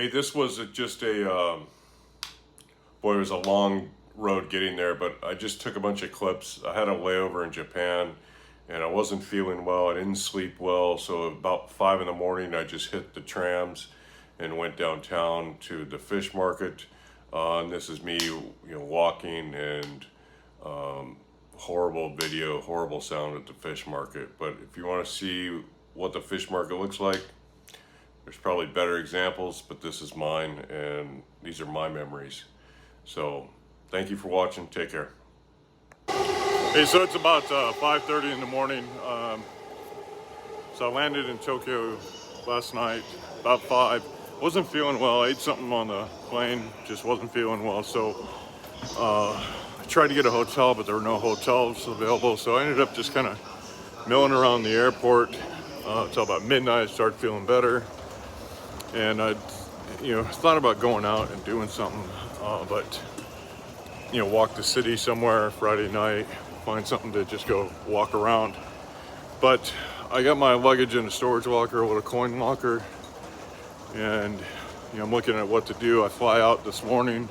Hey, this was just boy, it was a long road getting there, but I just took a bunch of clips. I had a layover in Japan and I wasn't feeling well. I didn't sleep well. So about 5 in the morning, I just hit the trams and went downtown to the fish market. And this is me, walking and horrible video, horrible sound at the fish market. But if you want to see what the fish market looks like, there's probably better examples, but this is mine and these are my memories. So thank you for watching. Take care. Hey, so it's about 5:30 in the morning. So I landed in Tokyo last night about 5. Wasn't feeling well. I ate something on the plane, just wasn't feeling well. So I tried to get a hotel, but there were no hotels available. So I ended up just kind of milling around the airport until about midnight. I started feeling better. And I, thought about going out and doing something, but walk the city somewhere Friday night, find something to just go walk around. But I got my luggage in a storage locker with a coin locker, and I'm looking at what to do. I fly out this morning,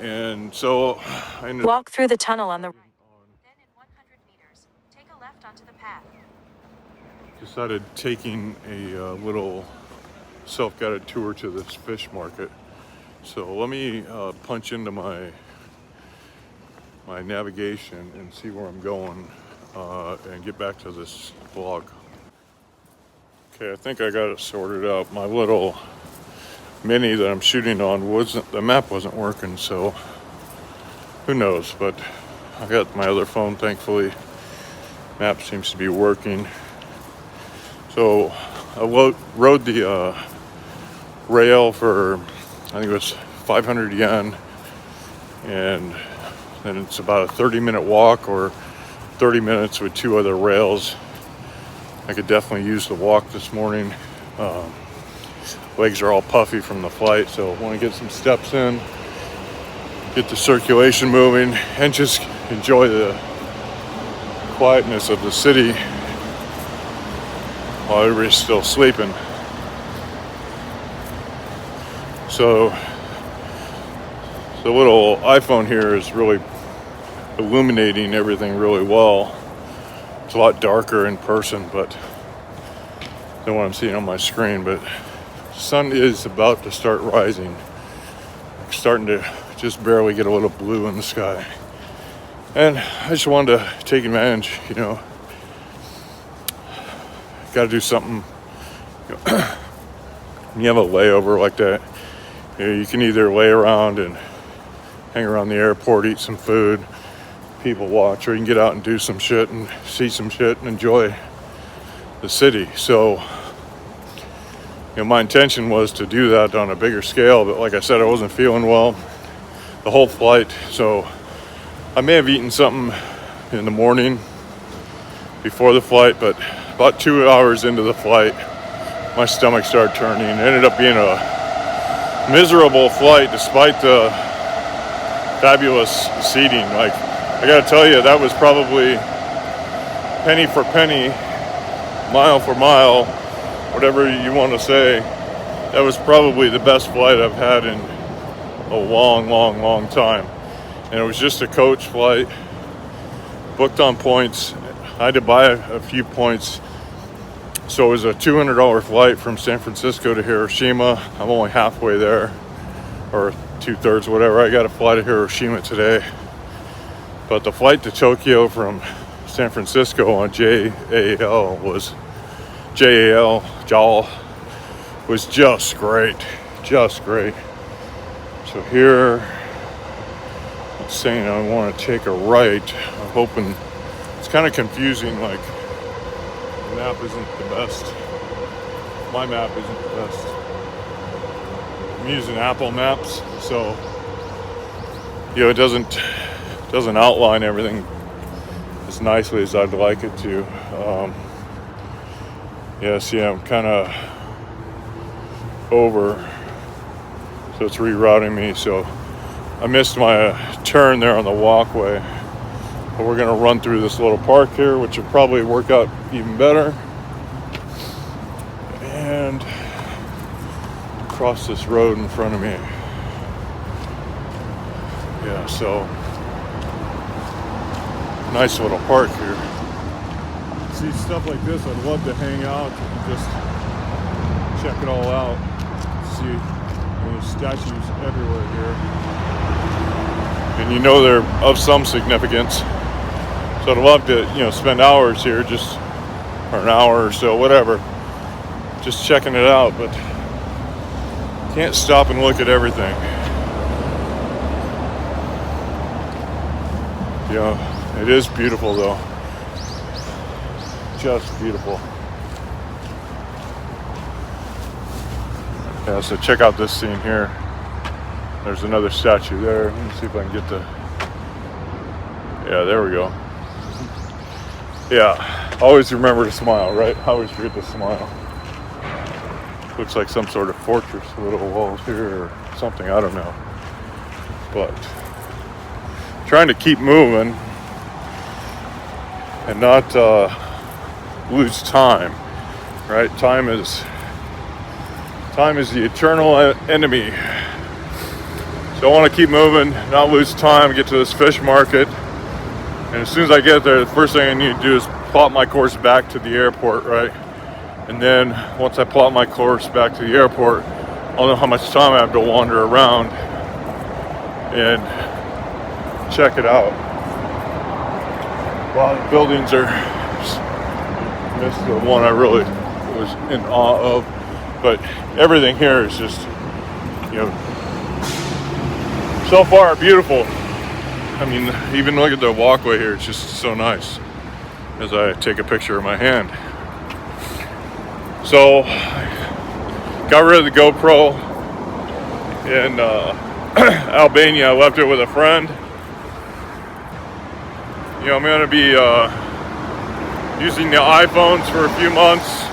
and so I ended Walk through the tunnel on the right. Then in 100 meters, take a left onto the path. decided taking a little self-guided tour to this fish market. So let me punch into my navigation and see where I'm going and get back to this vlog. Okay, I think I got it sorted out. My little mini that I'm shooting on the map wasn't working, so who knows, but I got my other phone, thankfully. Map seems to be working. So I rode the rail for, I think it was 500 yen, and then it's about a 30-minute walk or 30 minutes with 2 other rails. I could definitely use the walk this morning. Legs are all puffy from the flight, so I want to get some steps in, get the circulation moving, and just enjoy the quietness of the city while everybody's still sleeping. So the little iPhone here is really illuminating everything really well. It's a lot darker in person than what I'm seeing on my screen, but the sun is about to start rising. It's starting to just barely get a little blue in the sky. And I just wanted to take advantage, got to do something. When you have a layover like that, you can either lay around and hang around the airport, eat some food, people watch, or you can get out and do some shit and see some shit and enjoy the city. So, my intention was to do that on a bigger scale, but like I said, I wasn't feeling well the whole flight. So I may have eaten something in the morning before the flight, but about 2 hours into the flight, my stomach started turning. It ended up being a miserable flight despite the fabulous seating. Like, I gotta tell you, that was probably penny for penny, mile for mile, whatever you want to say. That was probably the best flight I've had in a long time. And it was just a coach flight, booked on points. I had to buy a few points. So it was a $200 flight from San Francisco to Hiroshima. I'm only halfway there, or 2/3, whatever. I got to fly to Hiroshima today. But the flight to Tokyo from San Francisco on JAL was just great. So here it's saying I want to take a right. I'm hoping, it's kind of confusing, like the map isn't the best. My map isn't the best. I'm using Apple Maps, so it doesn't outline everything as nicely as I'd like it to. See, I'm kind of over, so it's rerouting me. So I missed my turn there on the walkway, but we're gonna run through this little park here, which will probably work out even better. And across this road in front of me. Yeah, so nice little park here. See stuff like this, I'd love to hang out and just check it all out. See, there's statues everywhere here, and you know they're of some significance. So I'd love to, spend hours here, just or an hour or so, whatever, just checking it out. But can't stop and look at everything. It is beautiful though. Just beautiful. Yeah, so check out this scene here. There's another statue there. Let me see if I can get the... Yeah, there we go. Yeah, always remember to smile, right? I always forget to smile. Looks like some sort of fortress, little walls here or something, I don't know. But trying to keep moving and not lose time, right? Time is the eternal enemy. So I want to keep moving, not lose time, get to this fish market. And as soon as I get there, the first thing I need to do is plot my course back to the airport, right? And then once I plot my course back to the airport, I'll know how much time I have to wander around and check it out. A lot of buildings are, missed the one I really was in awe of, but everything here is just, so far beautiful. I mean, even look at the walkway here, it's just so nice as I take a picture of my hand. So, got rid of the GoPro in Albania. I left it with a friend. I'm going to be using the iPhones for a few months.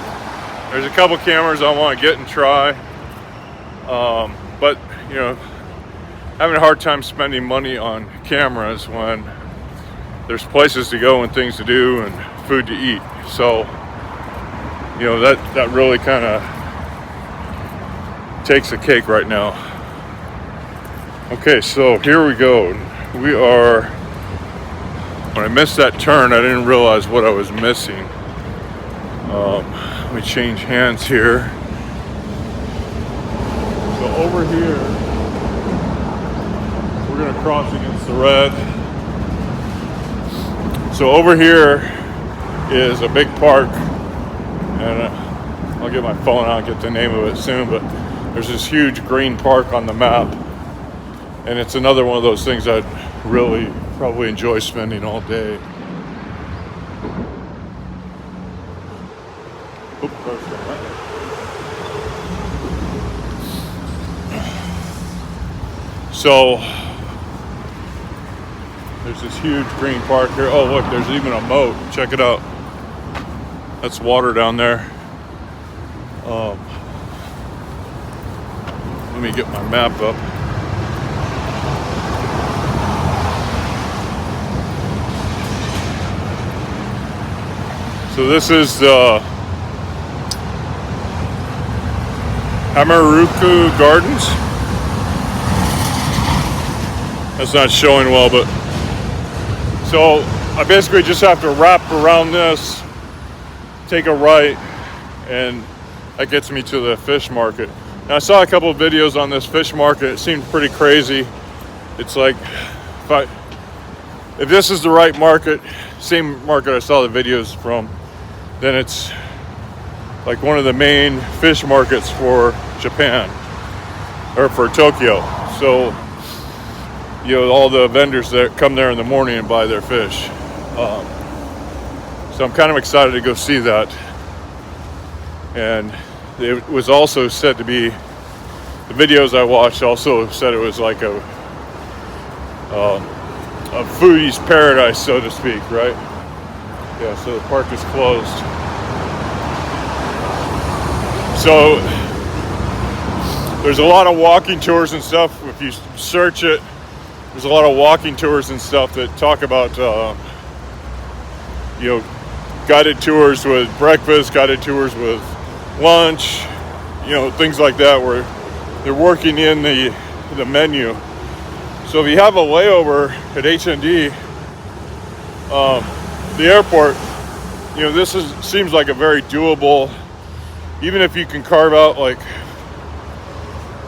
There's a couple cameras I want to get and try. But, having a hard time spending money on cameras when there's places to go and things to do and food to eat. So, that really kind of takes the cake right now. Okay, so here we go. We are, when I missed that turn, I didn't realize what I was missing. Let me change hands here. So over here, we're gonna cross against the red. So over here is a big park, and I'll get my phone out and get the name of it soon, but there's this huge green park on the map, and it's another one of those things I'd really probably enjoy spending all day. So there's this huge green park here. Oh, look, there's even a moat. Check it out. That's water down there. Let me get my map up. So this is the Hamaruku Gardens. That's not showing well, but so I basically just have to wrap around this, take a right, and that gets me to the fish market. Now, I saw a couple of videos on this fish market. It seemed pretty crazy. It's like, if this is the right market, same market I saw the videos from, then it's like one of the main fish markets for Japan, or for Tokyo. So, all the vendors that come there in the morning and buy their fish. So I'm kind of excited to go see that. And it was also said to be, the videos I watched also said it was like a foodie's paradise, so to speak, right? Yeah, so the park is closed. So there's a lot of walking tours and stuff. If you search it, there's a lot of walking tours and stuff that talk about, guided tours with breakfast, guided tours with lunch, things like that, where they're working in the menu. So if you have a layover at HND, the airport, this seems like a very doable, even if you can carve out, like,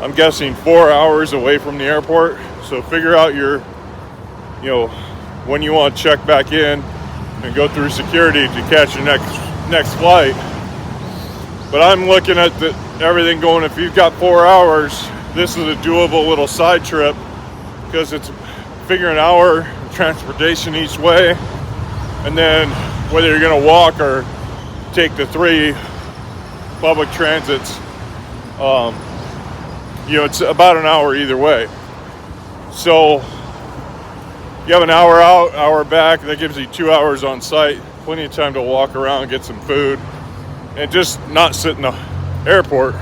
I'm guessing 4 hours away from the airport. So figure out your, when you want to check back in and go through security to catch your next flight. But I'm looking at everything going, if you've got 4 hours, this is a doable little side trip, because it's figuring an hour transportation each way, and then whether you're going to walk or take the 3 public transits, it's about an hour either way. So you have an hour out, hour back. That gives you 2 hours on site, plenty of time to walk around, get some food, and just not sit in the airport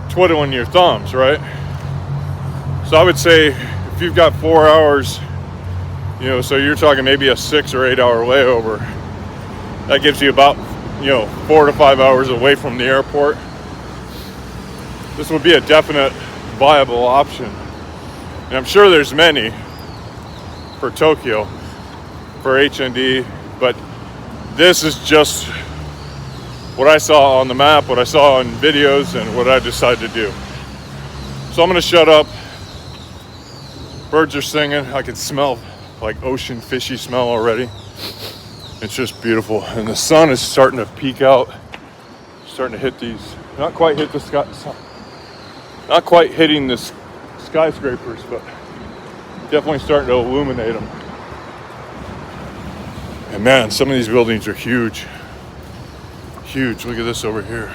twiddling your thumbs, right? So I would say if you've got 4 hours, so you're talking maybe a 6 or 8 hour layover, that gives you about 4 to 5 hours away from the airport. This would be a definite viable option, and I'm sure there's many for Tokyo, for HND, but this is just what I saw on the map, what I saw on videos, and what I decided to do. So I'm gonna shut up. Birds are singing. I can smell like ocean fishy smell already. It's just beautiful, and the sun is starting to peek out, starting to hit these, not quite hit the sky, not quite hitting the skyscrapers, but definitely starting to illuminate them. And man, some of these buildings are huge. Huge. Look at this over here.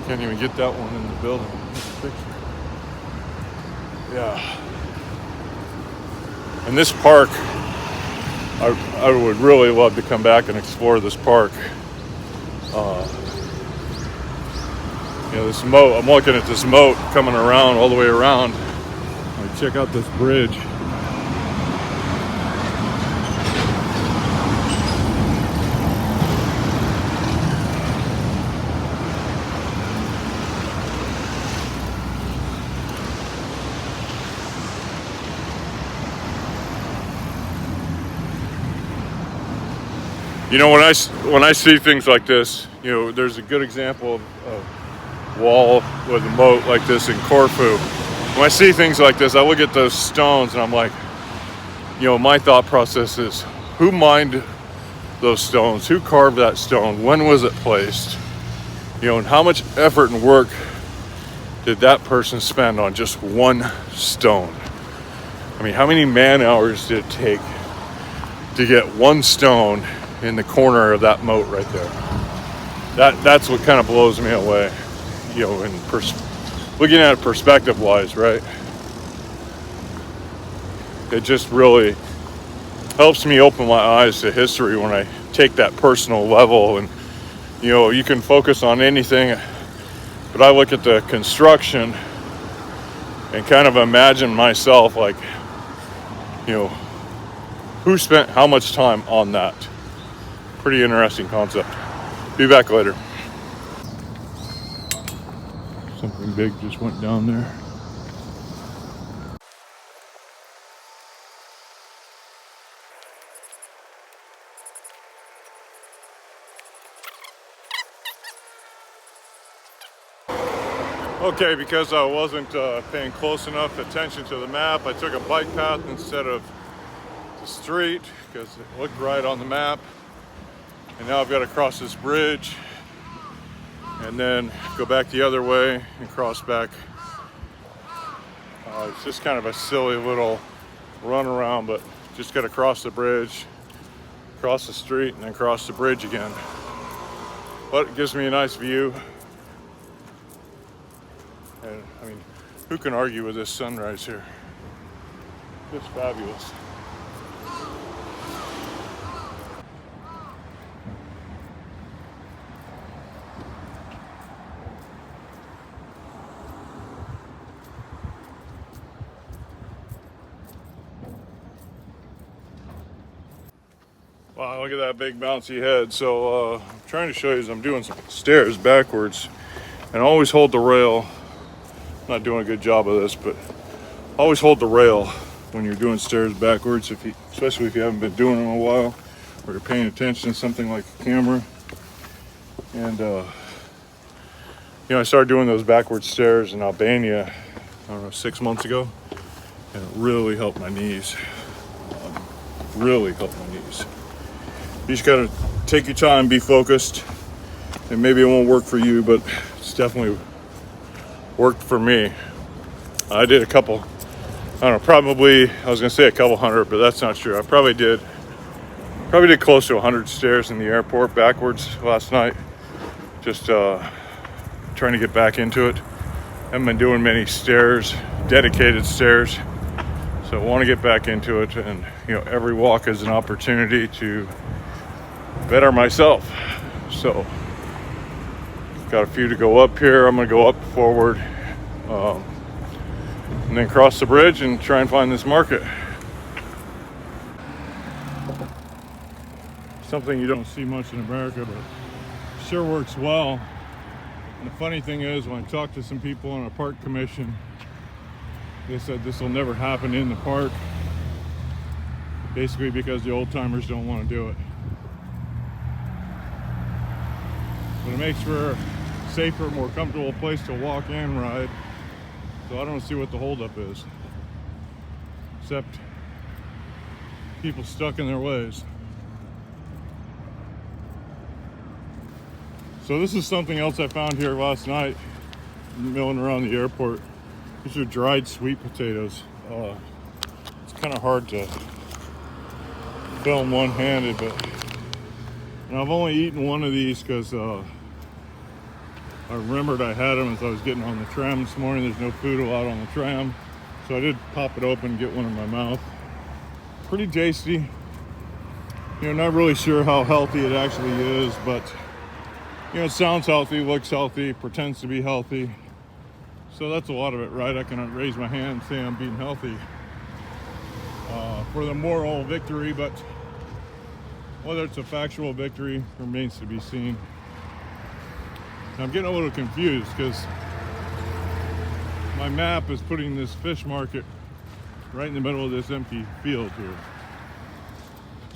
Can't even get that one in the building. Here's a picture. Yeah. And this park, I would really love to come back and explore this park. This moat, I'm looking at this moat coming around all the way around. Check out this bridge. When I see things like this, there's a good example of wall with a moat like this in Corfu. When I see things like this, I look at those stones and I'm like, my thought process is, who mined those stones? Who carved that stone? When was it placed? And how much effort and work did that person spend on just one stone? I mean, how many man hours did it take to get one stone in the corner of that moat right there? That's what kind of blows me away, looking at it perspective-wise, right? It just really helps me open my eyes to history when I take that personal level. And, you can focus on anything, but I look at the construction and kind of imagine myself like, who spent how much time on that? Pretty interesting concept. Be back later. Something big just went down there. Okay, because I wasn't paying close enough attention to the map, I took a bike path instead of the street because it looked right on the map. And now I've got to cross this bridge and then go back the other way and cross back. It's just kind of a silly little run around, but just got to cross the bridge, cross the street, and then cross the bridge again. But it gives me a nice view. And I mean, who can argue with this sunrise here? It's fabulous. Wow, look at that big bouncy head. So I'm trying to show you as I'm doing some stairs backwards, and always hold the rail not doing a good job of this, but always hold the rail when you're doing stairs backwards, especially if you haven't been doing them in a while, or you're paying attention to something like a camera. And I started doing those backward stairs in Albania, I don't know, 6 months ago, and it really helped my knees. Really helped my knees. You just gotta take your time, be focused, and maybe it won't work for you, but it's definitely worked for me. I did a couple, I don't know, probably, I was gonna say a couple hundred, but that's not true. I probably did close to 100 stairs in the airport backwards last night. Just trying to get back into it. Haven't been doing many stairs, dedicated stairs. So I want to get back into it, and every walk is an opportunity to better myself. So got a few to go up here. I'm gonna go up forward, and then cross the bridge and try and find this market. Something you don't see much in America, but sure works well. And the funny thing is, when I talked to some people on a park commission, they said this will never happen in the park, basically because the old timers don't want to do it. But it makes for a safer, more comfortable place to walk and ride. So I don't see what the holdup is, except people stuck in their ways. So this is something else I found here last night, milling around the airport. These are dried sweet potatoes. It's kind of hard to film one-handed, but I've only eaten one of these because I remembered I had them as I was getting on the tram this morning. There's no food allowed on the tram, so I did pop it open and get one in my mouth. Pretty tasty. Not really sure how healthy it actually is, but it sounds healthy, looks healthy, pretends to be healthy. So that's a lot of it, right? I can raise my hand and say I'm being healthy for the moral victory, but whether it's a factual victory remains to be seen. And I'm getting a little confused because my map is putting this fish market right in the middle of this empty field here.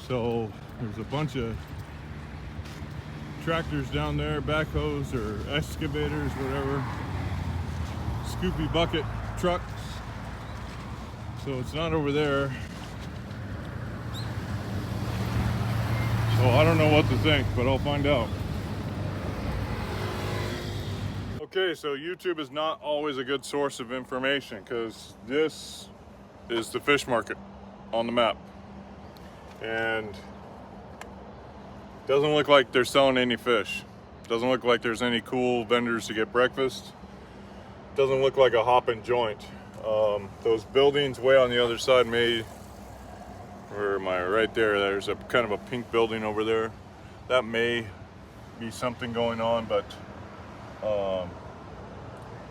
So there's a bunch of tractors down there, backhoes or excavators, whatever, scoopy bucket trucks. So it's not over there. So I don't know what to think, but I'll find out. Okay, so YouTube is not always a good source of information, because this is the fish market on the map, and doesn't look like they're selling any fish. Doesn't look like there's any cool vendors to get breakfast. Doesn't look like a hopping joint. Those buildings way on the other side where am I? Right there. There's a kind of a pink building over there. That may be something going on, but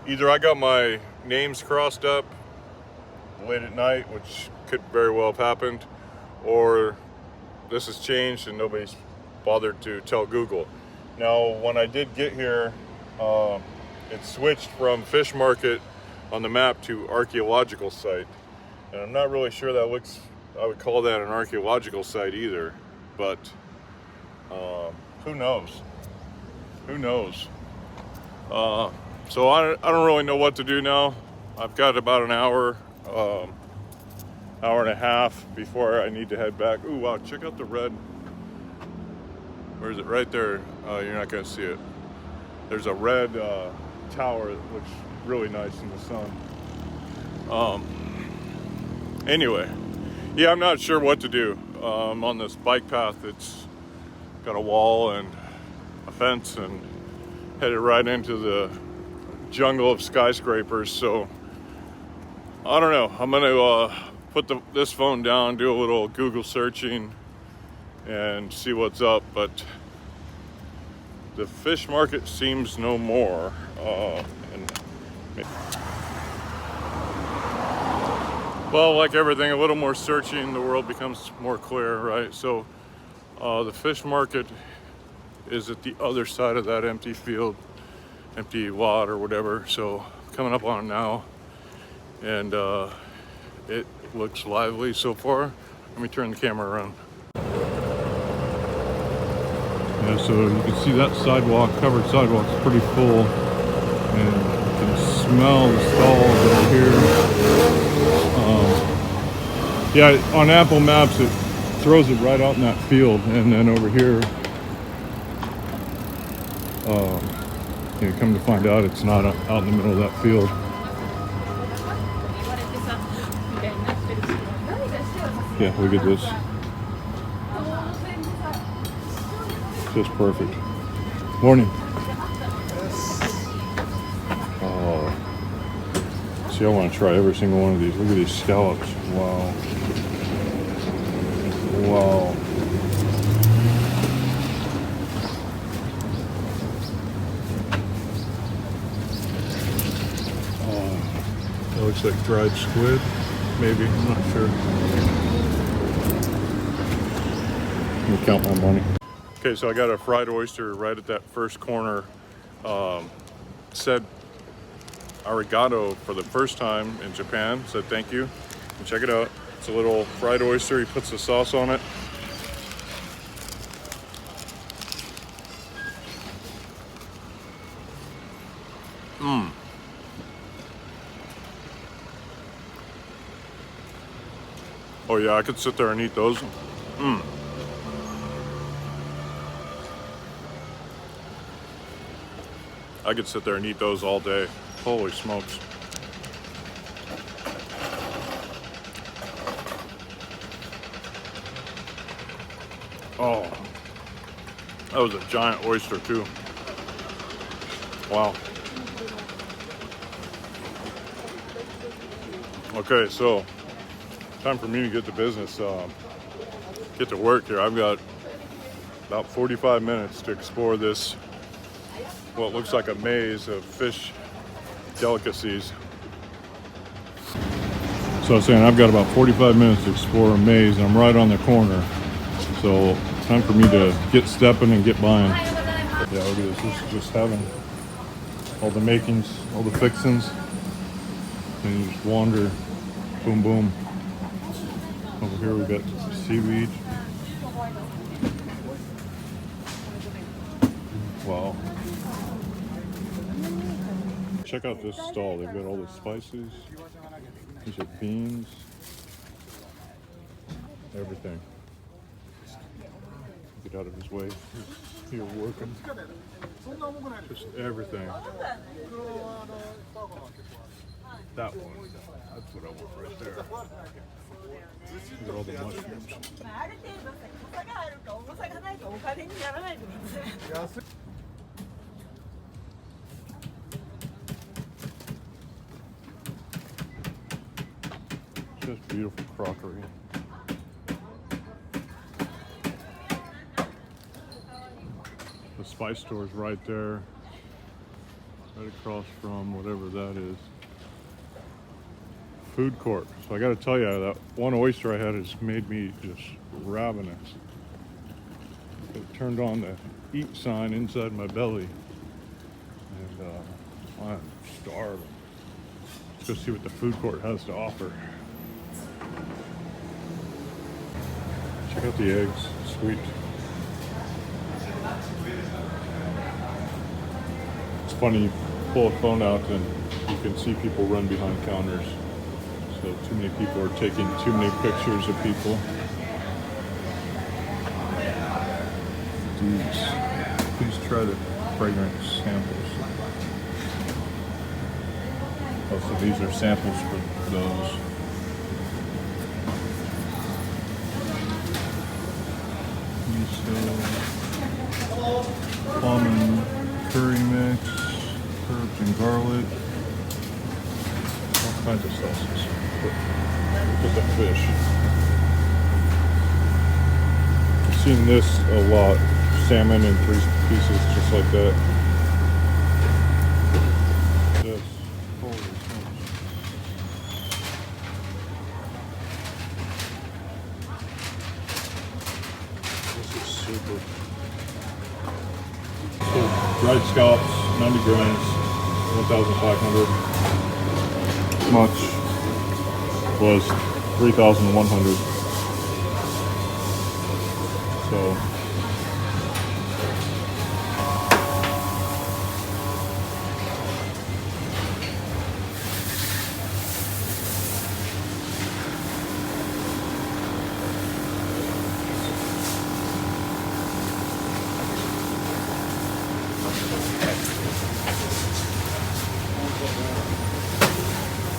either I got my names crossed up late at night, which could very well have happened, or this has changed and nobody's bothered to tell Google. Now, when I did get here, it switched from fish market on the map to archaeological site, and I'm not really sure I would call that an archaeological site either, but who knows? So I don't really know what to do now. I've got about an hour and a half before I need to head back. Ooh, wow, check out the red. Where is it? Right there. You're not gonna see it. There's a red tower that looks really nice in the sun. Anyway, yeah, I'm not sure what to do. I'm on this bike path that's got a wall and a fence and headed right into the jungle of skyscrapers. So I don't know. I'm gonna put this phone down, do a little Google searching, and see what's up. But the fish market seems no more. Well, like everything, a little more searching, the world becomes more clear, right? So the fish market is at the other side of that empty field, empty lot or whatever. So coming up on now, and it looks lively so far. Let me turn the camera around. Yeah, so you can see that sidewalk, covered sidewalk, is pretty full, and you can smell the stalls over here. Yeah, on Apple Maps it throws it right out in that field, and then over here, you come to find out it's not out in the middle of that field. Yeah, look at this. Just perfect. Morning. Oh, see, I want to try every single one of these. Look at these scallops. Wow. Wow. Oh, that looks like dried squid. Maybe, I'm not sure. Let me count my money. Okay, so I got a fried oyster right at that first corner. Said arigato for the first time in Japan. Said thank you. And check it out. It's a little fried oyster. He puts the sauce on it. Mmm. Oh yeah, I could sit there and eat those. Mmm. I could sit there and eat those all day. Holy smokes. Oh, that was a giant oyster too. Wow. Okay, so time for me to get to business. Get to work here. I've got about 45 minutes to explore this, what looks like a maze of fish delicacies. So I was saying I've got about 45 minutes to explore a maze, and I'm right on the corner. So time for me to get stepping and get buying. Yeah, look at this. This is just having all the makings, all the fixings. And you just wander, boom, boom. Over here we got seaweed. Wow. Check out this stall. They've got all the spices. These are beans. Everything. Get out of his way. You're working. Just everything. That one. That's what I want right there. Look at all the mushrooms. Just beautiful crockery. The spice store is right there, right across from whatever that is. Food court. So I got to tell you, that one oyster I had has made me just ravenous. It turned on the eat sign inside my belly, and I'm starving. Let's go see what the food court has to offer. Check out the eggs. Sweet. It's funny, you pull a phone out and you can see people run behind counters. So too many people are taking too many pictures of people. Please try the fragrant samples. Oh, so these are samples for those. Plum and curry mix, herbs and garlic, all kinds of sauces. Look at the fish. I've seen this a lot. Salmon in 3 pieces, just like that. Yes. Holy smokes. This is super. So dried scallops, 90 grams, 1,500. much was 3,100. So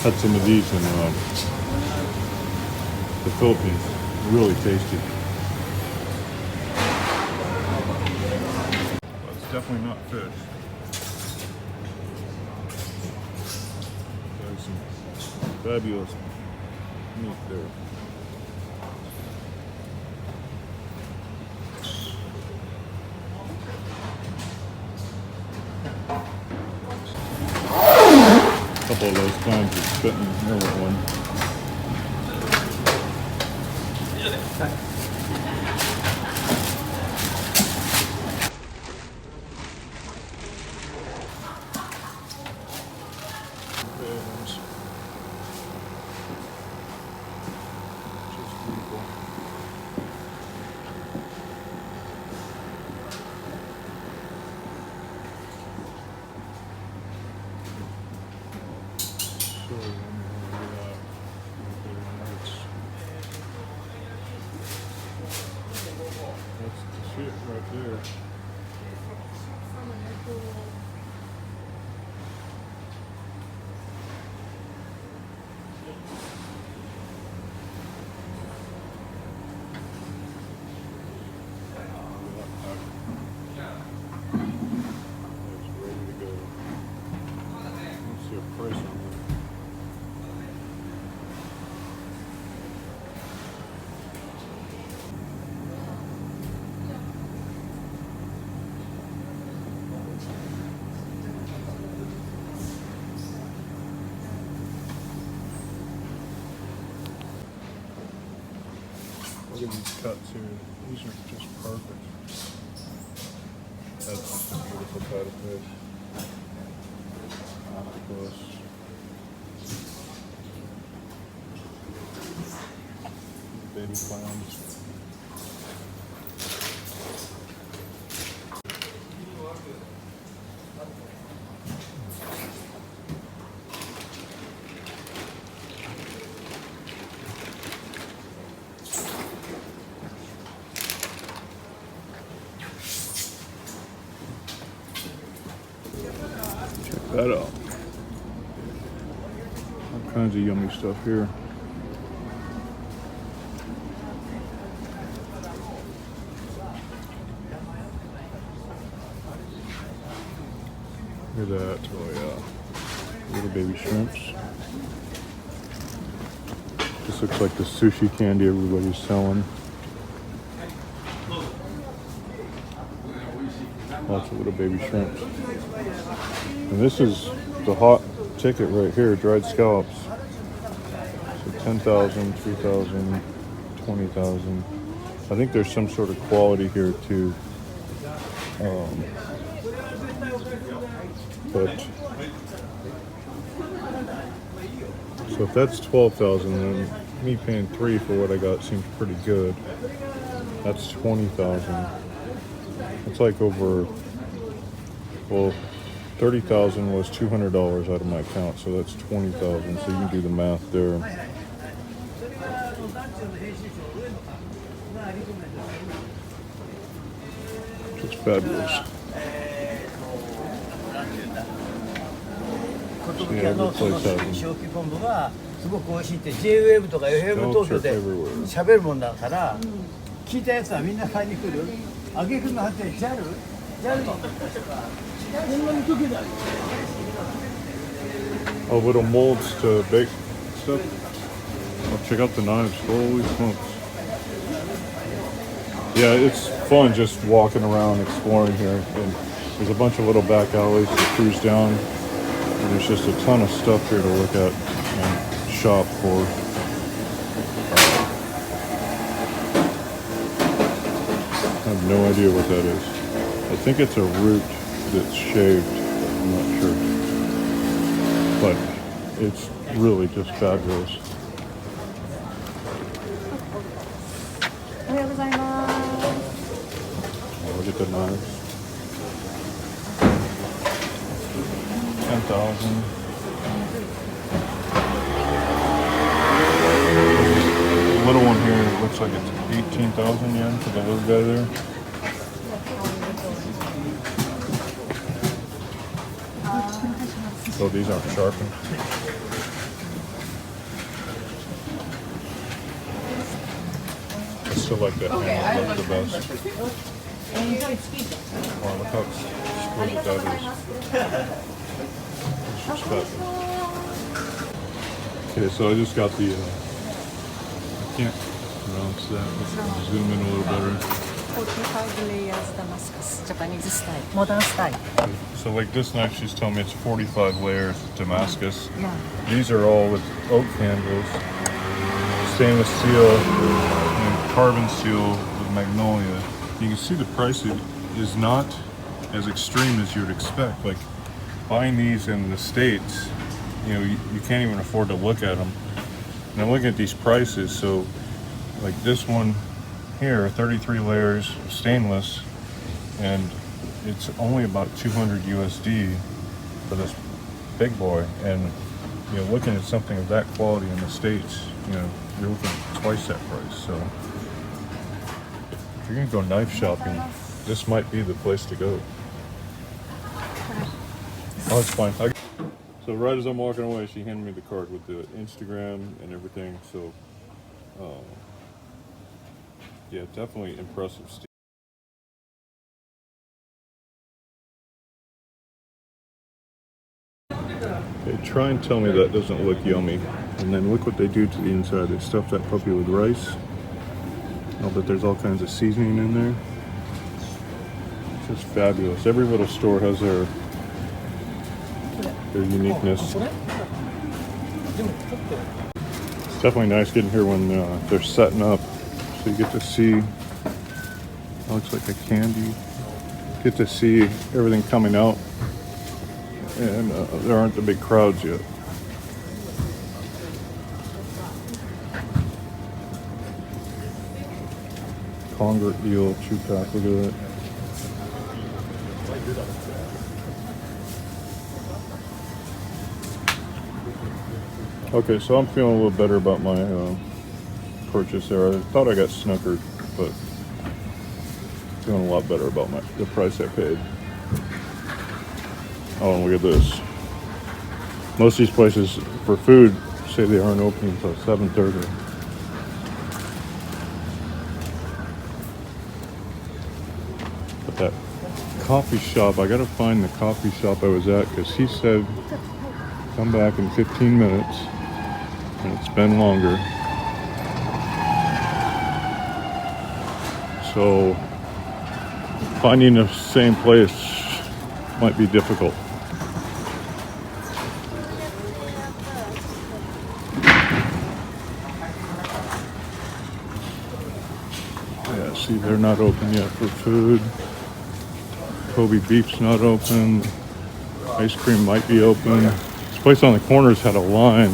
had some of these in the Philippines. Really tasty. But it's definitely not fish. There's some fabulous meat there. A couple of those times it's spitting here with one. Just beautiful. That's the shit right there. It's ready to go. Let's see a price on that. Look at these cuts here. These are just perfect. That's just a beautiful cut of fish. Octopus. Baby clams. Check that out. All kinds of yummy stuff here. Look at that. Oh yeah. Little baby shrimps. This looks like the sushi candy everybody's selling. Lots of little baby shrimps. And this is the hot ticket right here, dried scallops. So 10,000, 3,000, 20,000. I think there's some sort of quality here too. But so if that's 12,000, then me paying 3 for what I got seems pretty good. That's 20,000. It's like over, well, 30,000 was $200 out of my account, so that's 20,000. So you can do the math there. Just fabulous. 寿のその小規昆布がすごく美味しいって J-WAVE とか FM 東京で喋るもんだから聞いたやつはみんな買いに来る。あげくの果て JAL のこんなに溶けない。 Oh, little molds to bake stuff. Oh, check out the knives. Holy smokes. Yeah, it's fun just walking around exploring here. And there's a bunch of little back alleys to cruise down. And there's just a ton of stuff here to look at and shop for. I have no idea what that is. I think it's a root that's shaved. I'm not sure. But It's really just fabulous. おはようございます。 Look at the knives. 10,000. The little one here looks like it's 18,000 yen for the little guy there. So these aren't sharpened. I still like that handle look the best. Wow, look how exquisite that is. It's just fabulous. Okay, so I just got the, I can't pronounce that. Let's zoom in a little better. 45 layers Damascus, Japanese style, modern style. So like this knife, she's telling me it's 45 layers Damascus. Yeah. These are all with oak handles, stainless steel, and carbon steel with magnolia. You can see the price is not as extreme as you would expect. Like buying these in the States, you know, you can't even afford to look at them. And I'm looking at these prices, so like this one here, 33 layers of stainless, and it's only about 200 USD for this big boy. And you know, looking at something of that quality in the States, you know, you're looking at twice that price. So if you're gonna go knife shopping, this might be the place to go. Oh, it's fine. So right as I'm walking away, she handed me the card with the Instagram and everything. So yeah, definitely impressive. Okay, try and tell me that doesn't look yummy. And then look what they do to the inside. They stuff that puppy with rice. I'll bet there's all kinds of seasoning in there. It's just fabulous. Every little store has their uniqueness. It's definitely nice getting here when they're setting up. So you get to see, it looks like a candy. Get to see everything coming out. And there aren't the big crowds yet. Conger eel chew pack, look at that. Okay, so I'm feeling a little better about my purchase there. I thought I got snookered, but feeling a lot better about the price I paid. Oh, and look at this. Most of these places for food say they aren't open until 7:30. But that coffee shop, I gotta find the coffee shop I was at, because he said come back in 15 minutes, and it's been longer. So finding the same place might be difficult. Yeah, see, they're not open yet for food. Kobe beef's not open. Ice cream might be open. This place on the corner's had a line,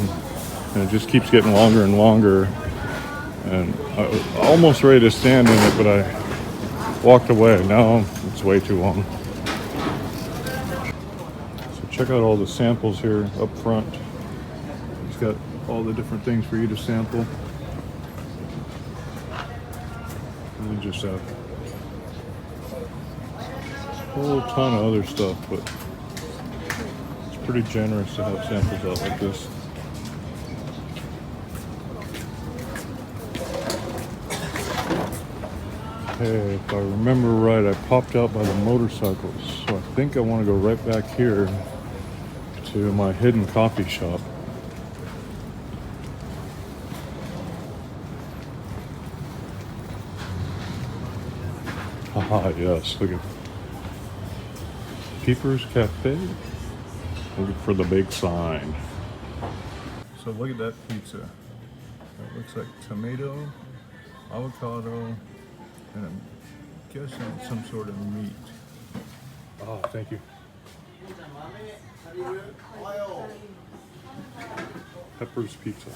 and it just keeps getting longer and longer. And I was almost ready to stand in it, but I walked away. Now it's way too long. So check out all the samples here up front. It's got all the different things for you to sample. And we just have a whole ton of other stuff, but it's pretty generous to have samples out like this. Okay, if I remember right, I popped out by the motorcycles, so I think I want to go right back here to my hidden coffee shop. Haha, yes, look at Peepers Cafe. Looking for the big sign. So look at that pizza. It looks like tomato, avocado, and I'm guessing some sort of meat. Oh, thank you. Pepper's Pizza.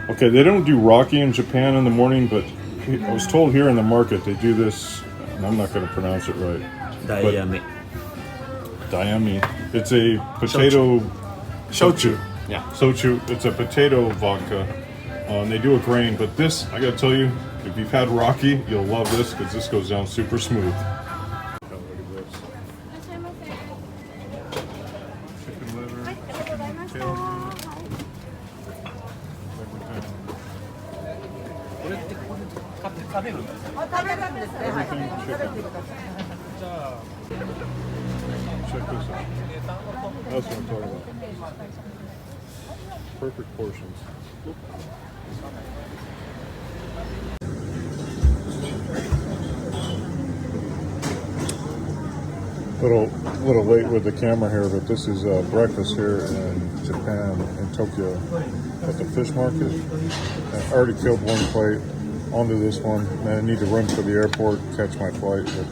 Okay, they don't do Rocky in Japan in the morning, but I was told here in the market they do this, and I'm not going to pronounce it right. Dayame. Dayami. It's a potato shochu. Yeah. Sochu. It's a potato vodka. And they do a grain, but this, I gotta tell you, if you've had Rocky, you'll love this because this goes down super smooth. Oh, look at this. Chicken liver. Tail. Everything chicken. Check this out. That's what I'm talking about. Perfect portions. Little late with the camera here, but this is breakfast here in Japan, in Tokyo, at the fish market. I already killed one plate. Onto this one. I need to run for the airport, catch my flight, but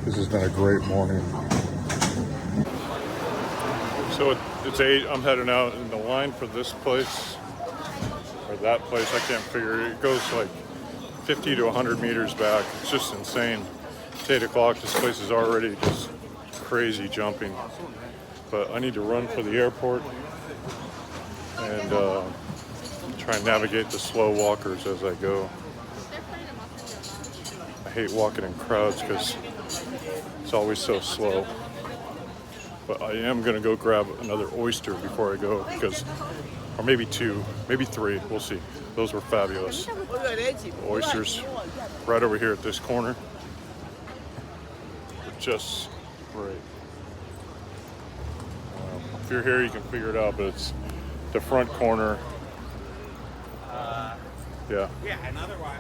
this has been a great morning. So it's 8. I'm heading out, and the line for this place or that place, I can't figure it. It goes like 50 to 100 meters back. It's just insane. It's 8 o'clock. This place is already just crazy jumping. But I need to run for the airport and try and navigate the slow walkers as I go. I hate walking in crowds because it's always so slow. But I am gonna go grab another oyster before I go, because, or maybe 2, maybe 3, we'll see. Those were fabulous. The oysters right over here at this corner. They're just great. If you're here, you can figure it out, but it's the front corner. Yeah. Yeah, another one.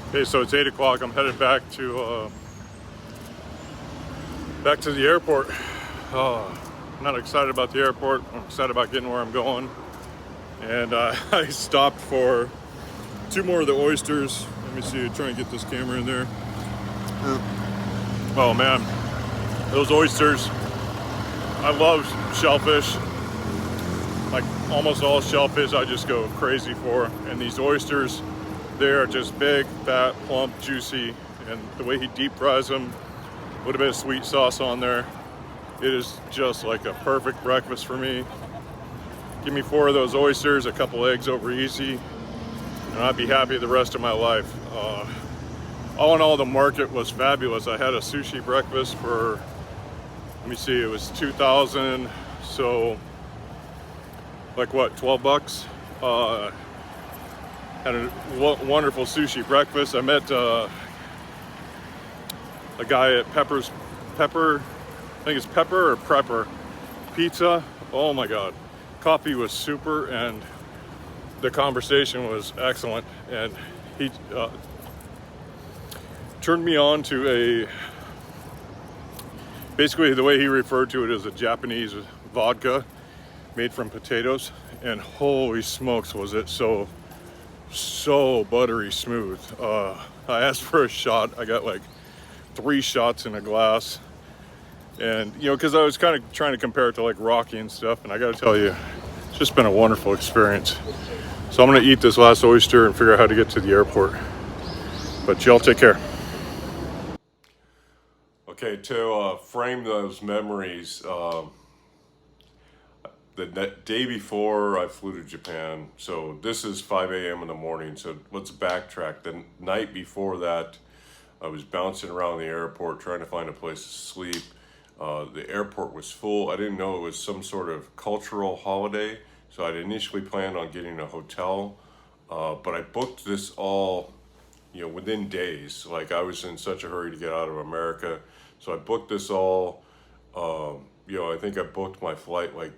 Okay, so it's 8 o'clock. I'm headed back to the airport. I'm not excited about the airport. I'm excited about getting where I'm going. And I stopped for 2 more of the oysters. Let me see, try and get this camera in there. Oh man, those oysters. I love shellfish. Like almost all shellfish I just go crazy for. And these oysters, they are just big, fat, plump, juicy. And the way he deep fries them, a little bit of sweet sauce on there, it is just like a perfect breakfast for me. Give me 4 of those oysters, a couple eggs over easy, and I'd be happy the rest of my life. All in all, the market was fabulous. I had a sushi breakfast for, let me see, it was 2,000, so like what, 12 bucks? Had a wonderful sushi breakfast. I met a guy at Pepper, I think it's Pepper or Prepper Pizza. Oh my God. Coffee was super and the conversation was excellent. And he turned me on to basically the way he referred to it as a Japanese vodka made from potatoes. And holy smokes, was it so buttery smooth. I asked for a shot. I got like 3 shots in a glass. And, you know, because I was kind of trying to compare it to like Rocky and stuff. And I got to tell you, it's just been a wonderful experience. So I'm going to eat this last oyster and figure out how to get to the airport. But y'all take care. Okay, to frame those memories, the day before I flew to Japan, so this is 5 a.m. in the morning, so let's backtrack. The night before that, I was bouncing around the airport trying to find a place to sleep. The airport was full. I didn't know it was some sort of cultural holiday, so I'd initially planned on getting a hotel, but I booked this all, you know, within days. Like I was in such a hurry to get out of America, so I booked this all, you know, I think I booked my flight like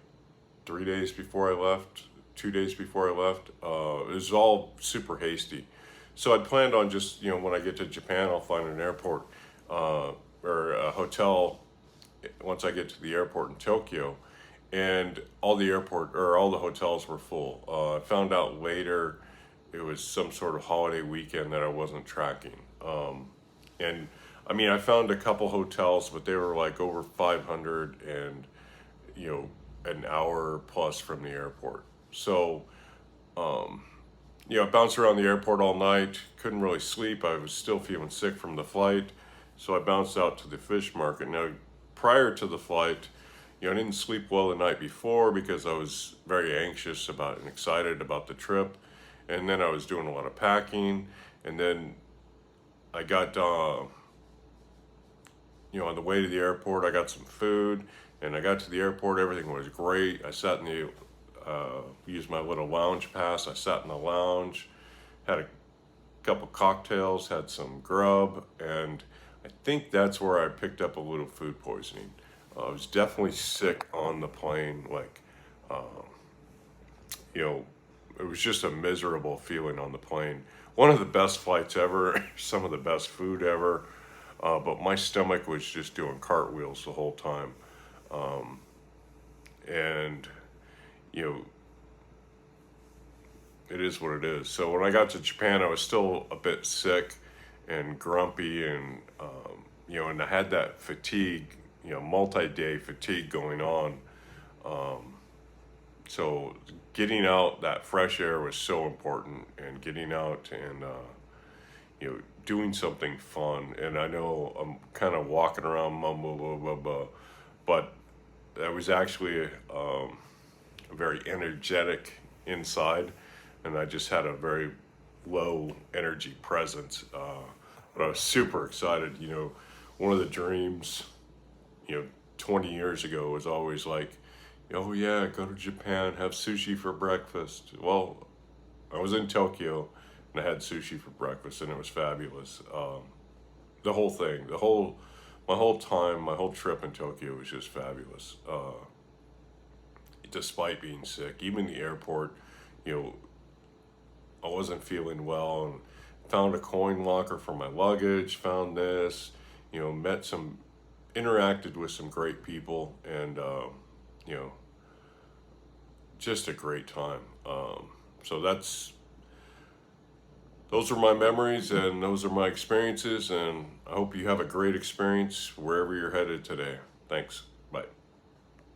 3 days before I left, 2 days before I left. It was all super hasty. So I'd planned on just, you know, when I get to Japan, I'll find an airport or a hotel once I get to the airport in Tokyo. And all the hotels were full. I found out later it was some sort of holiday weekend that I wasn't tracking. And I mean, I found a couple hotels, but they were like over 500 and, you know, an hour plus from the airport. So, you know, I bounced around the airport all night, couldn't really sleep. I was still feeling sick from the flight. So I bounced out to the fish market. Now, prior to the flight, you know, I didn't sleep well the night before because I was very anxious about and excited about the trip. And then I was doing a lot of packing. And then I got, you know, on the way to the airport, I got some food. And I got to the airport, everything was great. I sat in the, used my little lounge pass. I sat in the lounge, had a couple cocktails, had some grub, and I think that's where I picked up a little food poisoning. I was definitely sick on the plane, like, you know, it was just a miserable feeling on the plane. One of the best flights ever, some of the best food ever, but my stomach was just doing cartwheels the whole time. And, you know, it is what it is. So when I got to Japan, I was still a bit sick and grumpy, and you know, and I had that fatigue, you know, multi-day fatigue going on. So getting out, that fresh air was so important, and getting out and you know, doing something fun. And I know I'm kind of walking around mumble blah blah blah, but I was actually very energetic inside, and I just had a very low energy presence. But I was super excited. You know, one of the dreams, you know, 20 years ago was always like, oh yeah, go to Japan, have sushi for breakfast. Well, I was in Tokyo and I had sushi for breakfast, and it was fabulous. The whole thing, my whole time, my whole trip in Tokyo was just fabulous. Despite being sick, even the airport, you know, I wasn't feeling well, and found a coin locker for my luggage, found this, you know, interacted with some great people, and, you know, just a great time. So those are my memories, and those are my experiences, and I hope you have a great experience wherever you're headed today. Thanks.